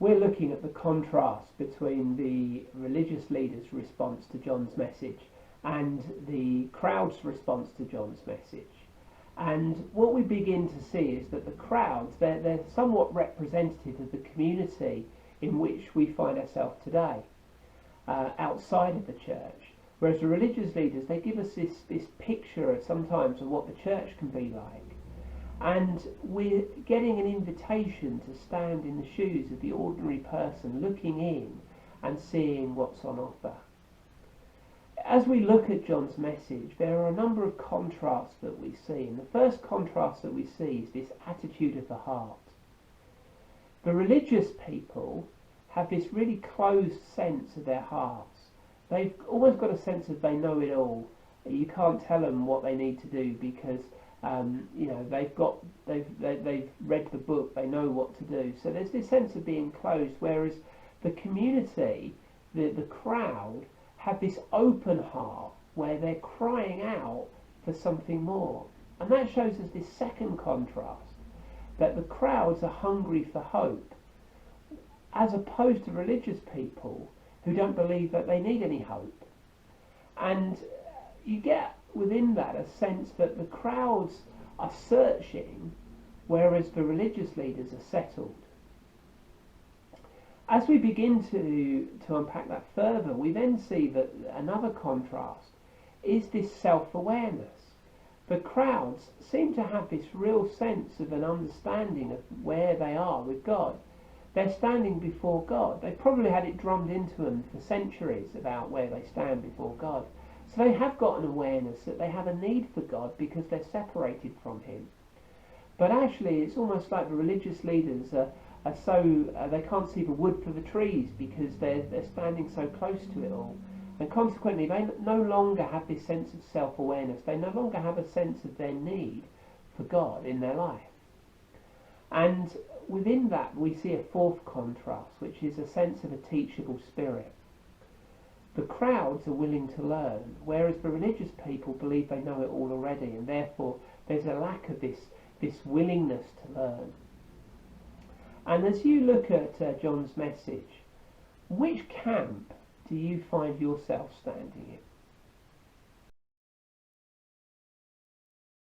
we're looking at the contrast between the religious leaders' response to John's message and the crowd's response to John's message. And what we begin to see is that the crowds, they're somewhat representative of the community in which we find ourselves today, outside of the church. Whereas the religious leaders, they give us this picture sometimes of what the church can be like. And we're getting an invitation to stand in the shoes of the ordinary person, looking in and seeing what's on offer. As we look at John's message, there are a number of contrasts that we see. And the first contrast that we see is this attitude of the heart. The religious people have this really closed sense of their hearts. They've always got a sense of they know it all. You can't tell them what they need to do because they've read the book, they know what to do. So there's this sense of being closed, whereas the community, the crowd, have this open heart where they're crying out for something more. And that shows us this second contrast, that the crowds are hungry for hope, as opposed to religious people who don't believe that they need any hope. And you get within that a sense that the crowds are searching, whereas the religious leaders are settled. As we begin to unpack that further, we then see that another contrast is this self-awareness. The crowds seem to have this real sense of an understanding of where they are with God. They're standing before God. They probably had it drummed into them for centuries about where they stand before God. So they have got an awareness that they have a need for God because they're separated from Him. But actually, it's almost like the religious leaders are they can't see the wood for the trees because they're standing so close to it all. And consequently, they no longer have this sense of self-awareness. They no longer have a sense of their need for God in their life. And within that, we see a fourth contrast, which is a sense of a teachable spirit. The crowds are willing to learn, whereas the religious people believe they know it all already, and therefore there's a lack of this willingness to learn. And as you look at John's message, which camp do you find yourself standing in?